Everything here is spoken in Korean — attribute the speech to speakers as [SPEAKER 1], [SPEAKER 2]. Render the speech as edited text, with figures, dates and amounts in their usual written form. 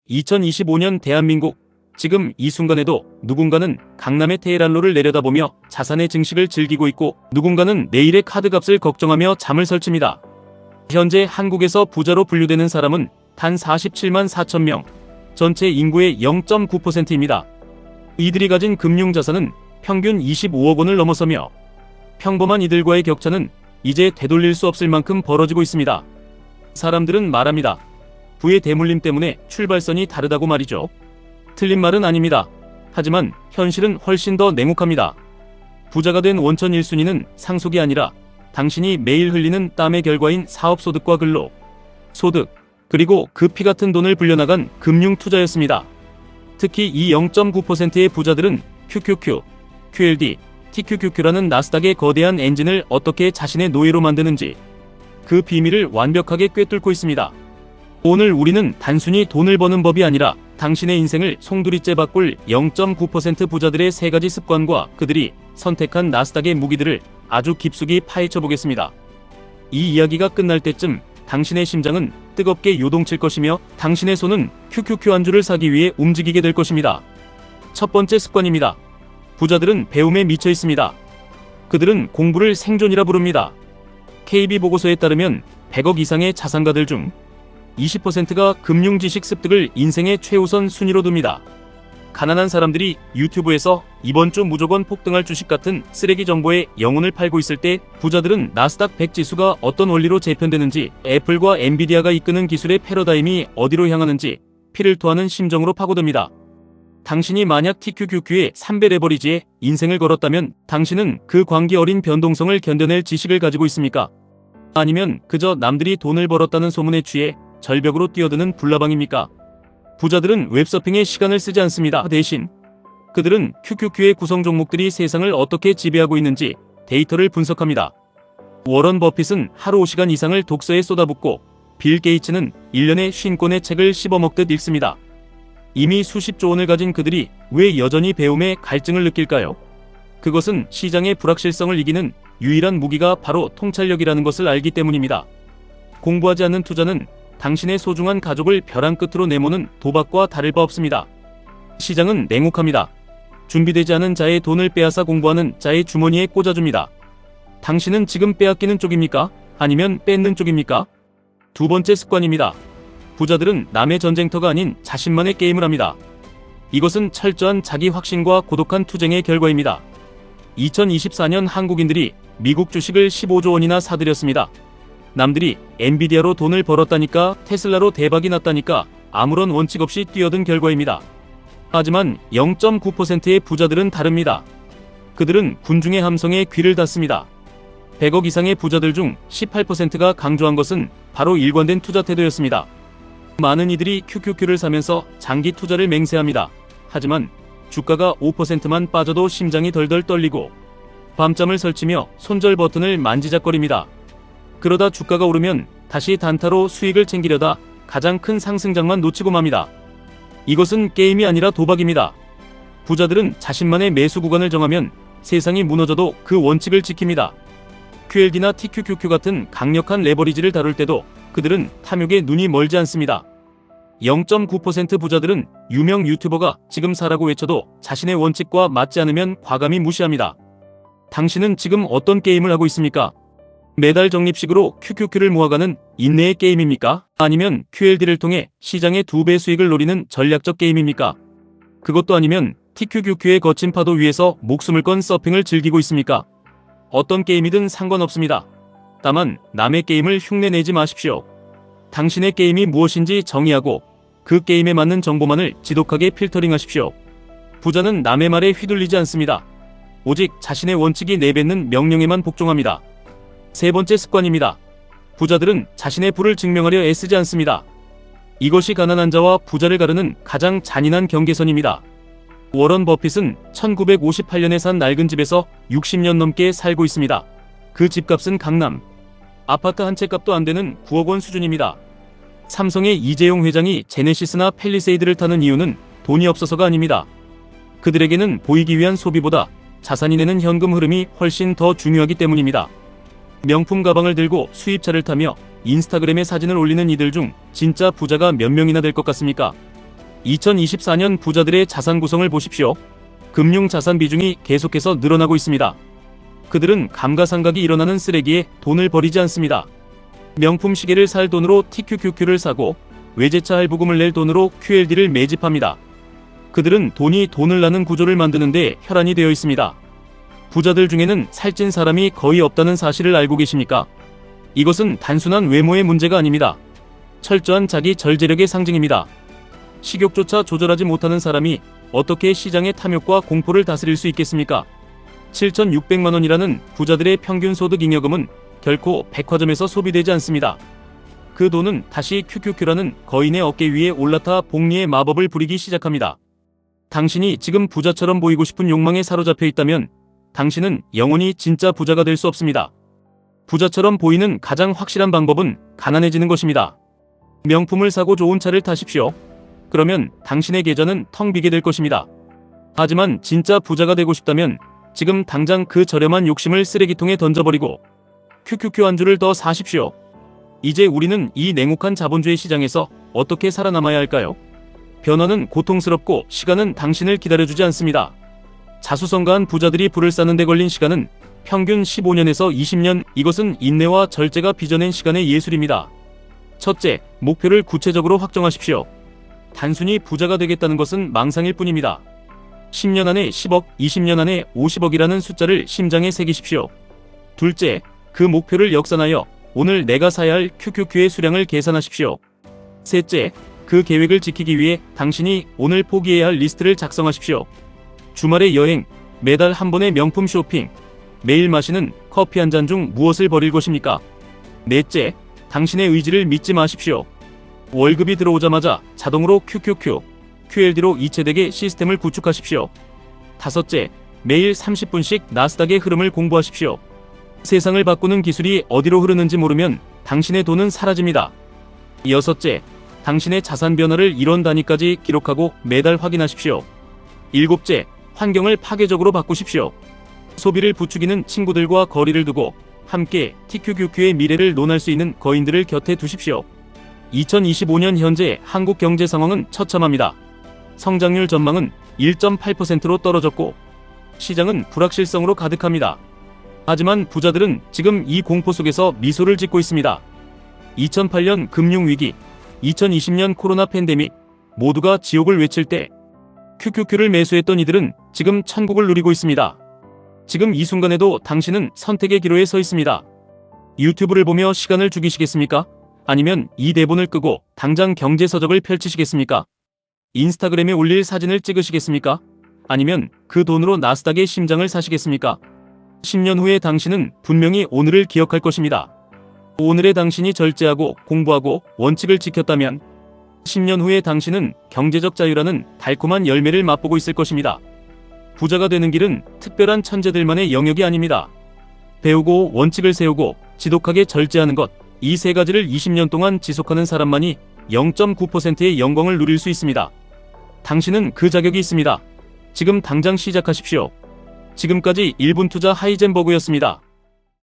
[SPEAKER 1] 2025년 대한민국, 지금 이 순간에도 누군가는 강남의 테헤란로를 내려다보며 자산의 증식을 즐기고 있고, 누군가는 내일의 카드값을 걱정하며 잠을 설칩니다. 현재 한국에서 부자로 분류되는 사람은 단 47만 4천 명, 전체 인구의 0.9%입니다. 이들이 가진 금융자산은 평균 25억 원을 넘어서며, 평범한 이들과의 격차는 이제 되돌릴 수 없을 만큼 벌어지고 있습니다. 사람들은 말합니다. 부의 대물림 때문에 출발선이 다르다고 말이죠. 틀린 말은 아닙니다. 하지만 현실은 훨씬 더 냉혹합니다. 부자가 된 원천 1순위는 상속이 아니라 당신이 매일 흘리는 땀의 결과인 사업소득과 근로, 소득, 그리고 그 피 같은 돈을 불려나간 금융투자였습니다. 특히 이 0.9%의 부자들은 QQQ, QLD, TQQQ라는 나스닥의 거대한 엔진을 어떻게 자신의 노예로 만드는지 그 비밀을 완벽하게 꿰뚫고 있습니다. 오늘 우리는 단순히 돈을 버는 법이 아니라 당신의 인생을 송두리째 바꿀 0.9% 부자들의 3가지 습관과 그들이 선택한 나스닥의 무기들을 아주 깊숙이 파헤쳐 보겠습니다. 이 이야기가 끝날 때쯤 당신의 심장은 뜨겁게 요동칠 것이며 당신의 손은 QQQ 안주를 사기 위해 움직이게 될 것입니다. 첫 번째 습관입니다. 부자들은 배움에 미쳐 있습니다. 그들은 공부를 생존이라 부릅니다. KB보고서에 따르면 100억 이상의 자산가들 중 20%가 금융지식 습득을 인생의 최우선 순위로 둡니다. 가난한 사람들이 유튜브에서 이번 주 무조건 폭등할 주식 같은 쓰레기 정보에 영혼을 팔고 있을 때, 부자들은 나스닥 100 지수가 어떤 원리로 재편되는지, 애플과 엔비디아가 이끄는 기술의 패러다임이 어디로 향하는지 피를 토하는 심정으로 파고듭니다. 당신이 만약 TQQQ의 3배 레버리지에 인생을 걸었다면 당신은 그 광기 어린 변동성을 견뎌낼 지식을 가지고 있습니까? 아니면 그저 남들이 돈을 벌었다는 소문에 취해 절벽으로 뛰어드는 불나방입니까? 부자들은 웹서핑에 시간을 쓰지 않습니다. 대신 그들은 QQQ의 구성 종목들이 세상을 어떻게 지배하고 있는지 데이터를 분석합니다. 워런 버핏은 하루 5시간 이상을 독서에 쏟아붓고, 빌 게이츠는 1년에 50권의 책을 씹어먹듯 읽습니다. 이미 수십조 원을 가진 그들이 왜 여전히 배움에 갈증을 느낄까요? 그것은 시장의 불확실성을 이기는 유일한 무기가 바로 통찰력이라는 것을 알기 때문입니다. 공부하지 않는 투자는 당신의 소중한 가족을 벼랑 끝으로 내모는 도박과 다를 바 없습니다. 시장은 냉혹합니다. 준비되지 않은 자의 돈을 빼앗아 공부하는 자의 주머니에 꽂아줍니다. 당신은 지금 빼앗기는 쪽입니까? 아니면 뺏는 쪽입니까? 두 번째 습관입니다. 부자들은 남의 전쟁터가 아닌 자신만의 게임을 합니다. 이것은 철저한 자기 확신과 고독한 투쟁의 결과입니다. 2024년 한국인들이 미국 주식을 15조 원이나 사들였습니다. 남들이 엔비디아로 돈을 벌었다니까, 테슬라로 대박이 났다니까 아무런 원칙 없이 뛰어든 결과입니다. 하지만 0.9%의 부자들은 다릅니다. 그들은 군중의 함성에 귀를 닫습니다. 100억 이상의 부자들 중 18%가 강조한 것은 바로 일관된 투자 태도였습니다. 많은 이들이 QQQ를 사면서 장기 투자를 맹세합니다. 하지만 주가가 5%만 빠져도 심장이 덜덜 떨리고 밤잠을 설치며 손절 버튼을 만지작거립니다. 그러다 주가가 오르면 다시 단타로 수익을 챙기려다 가장 큰 상승장만 놓치고 맙니다. 이것은 게임이 아니라 도박입니다. 부자들은 자신만의 매수 구간을 정하면 세상이 무너져도 그 원칙을 지킵니다. QLD나 TQQQ 같은 강력한 레버리지를 다룰 때도 그들은 탐욕에 눈이 멀지 않습니다. 0.9% 부자들은 유명 유튜버가 지금 사라고 외쳐도 자신의 원칙과 맞지 않으면 과감히 무시합니다. 당신은 지금 어떤 게임을 하고 있습니까? 매달 적립식으로 QQQ를 모아가는 인내의 게임입니까? 아니면 QLD를 통해 시장의 2배 수익을 노리는 전략적 게임입니까? 그것도 아니면 TQQQ의 거친 파도 위에서 목숨을 건 서핑을 즐기고 있습니까? 어떤 게임이든 상관없습니다. 다만 남의 게임을 흉내내지 마십시오. 당신의 게임이 무엇인지 정의하고 그 게임에 맞는 정보만을 지독하게 필터링하십시오. 부자는 남의 말에 휘둘리지 않습니다. 오직 자신의 원칙이 내뱉는 명령에만 복종합니다. 세 번째 습관입니다. 부자들은 자신의 부를 증명하려 애쓰지 않습니다. 이것이 가난한 자와 부자를 가르는 가장 잔인한 경계선입니다. 워런 버핏은 1958년에 산 낡은 집에서 60년 넘게 살고 있습니다. 그 집값은 강남 아파트 한 채 값도 안 되는 9억 원 수준입니다. 삼성의 이재용 회장이 제네시스나 팰리세이드를 타는 이유는 돈이 없어서가 아닙니다. 그들에게는 보이기 위한 소비보다 자산이 내는 현금 흐름이 훨씬 더 중요하기 때문입니다. 명품 가방을 들고 수입차를 타며 인스타그램에 사진을 올리는 이들 중 진짜 부자가 몇 명이나 될 것 같습니까? 2024년 부자들의 자산 구성을 보십시오. 금융 자산 비중이 계속해서 늘어나고 있습니다. 그들은 감가상각이 일어나는 쓰레기에 돈을 버리지 않습니다. 명품 시계를 살 돈으로 TQQQ를 사고 외제차 할부금을 낼 돈으로 QLD를 매집합니다. 그들은 돈이 돈을 낳는 구조를 만드는 데 혈안이 되어 있습니다. 부자들 중에는 살찐 사람이 거의 없다는 사실을 알고 계십니까? 이것은 단순한 외모의 문제가 아닙니다. 철저한 자기 절제력의 상징입니다. 식욕조차 조절하지 못하는 사람이 어떻게 시장의 탐욕과 공포를 다스릴 수 있겠습니까? 7,600만 원이라는 부자들의 평균 소득 잉여금은 결코 백화점에서 소비되지 않습니다. 그 돈은 다시 QQQ라는 거인의 어깨 위에 올라타 복리의 마법을 부리기 시작합니다. 당신이 지금 부자처럼 보이고 싶은 욕망에 사로잡혀 있다면 당신은 영원히 진짜 부자가 될 수 없습니다. 부자처럼 보이는 가장 확실한 방법은 가난해지는 것입니다. 명품을 사고 좋은 차를 타십시오. 그러면 당신의 계좌는 텅 비게 될 것입니다. 하지만 진짜 부자가 되고 싶다면 지금 당장 그 저렴한 욕심을 쓰레기통에 던져버리고 QQQ 한 줄을 더 사십시오. 이제 우리는 이 냉혹한 자본주의 시장에서 어떻게 살아남아야 할까요? 변화는 고통스럽고 시간은 당신을 기다려주지 않습니다. 자수성가한 부자들이 불을 쌓는 데 걸린 시간은 평균 15년에서 20년, 이것은 인내와 절제가 빚어낸 시간의 예술입니다. 첫째, 목표를 구체적으로 확정하십시오. 단순히 부자가 되겠다는 것은 망상일 뿐입니다. 10년 안에 10억, 20년 안에 50억이라는 숫자를 심장에 새기십시오. 둘째, 그 목표를 역산하여 오늘 내가 사야 할 QQQ의 수량을 계산하십시오. 셋째, 그 계획을 지키기 위해 당신이 오늘 포기해야 할 리스트를 작성하십시오. 주말의 여행, 매달 한 번의 명품 쇼핑, 매일 마시는 커피 한 잔 중 무엇을 버릴 것입니까? 넷째, 당신의 의지를 믿지 마십시오. 월급이 들어오자마자 자동으로 QQQ, QLD로 이체되게 시스템을 구축하십시오. 다섯째, 매일 30분씩 나스닥의 흐름을 공부하십시오. 세상을 바꾸는 기술이 어디로 흐르는지 모르면 당신의 돈은 사라집니다. 여섯째, 당신의 자산 변화를 1원 단위까지 기록하고 매달 확인하십시오. 일곱째, 환경을 파괴적으로 바꾸십시오. 소비를 부추기는 친구들과 거리를 두고 함께 TQQQ의 미래를 논할 수 있는 거인들을 곁에 두십시오. 2025년 현재 한국 경제 상황은 처참합니다. 성장률 전망은 1.8%로 떨어졌고 시장은 불확실성으로 가득합니다. 하지만 부자들은 지금 이 공포 속에서 미소를 짓고 있습니다. 2008년 금융위기, 2020년 코로나 팬데믹, 모두가 지옥을 외칠 때 QQQ를 매수했던 이들은 지금 천국을 누리고 있습니다. 지금 이 순간에도 당신은 선택의 기로에 서 있습니다. 유튜브를 보며 시간을 죽이시겠습니까? 아니면 이 대본을 끄고 당장 경제서적을 펼치시겠습니까? 인스타그램에 올릴 사진을 찍으시겠습니까? 아니면 그 돈으로 나스닥의 심장을 사시겠습니까? 10년 후에 당신은 분명히 오늘을 기억할 것입니다. 오늘의 당신이 절제하고 공부하고 원칙을 지켰다면 10년 후에 당신은 경제적 자유라는 달콤한 열매를 맛보고 있을 것입니다. 부자가 되는 길은 특별한 천재들만의 영역이 아닙니다. 배우고 원칙을 세우고 지독하게 절제하는 것, 이 세 가지를 20년 동안 지속하는 사람만이 0.9%의 영광을 누릴 수 있습니다. 당신은 그 자격이 있습니다. 지금 당장 시작하십시오. 지금까지 1분 투자 하이젠버그였습니다.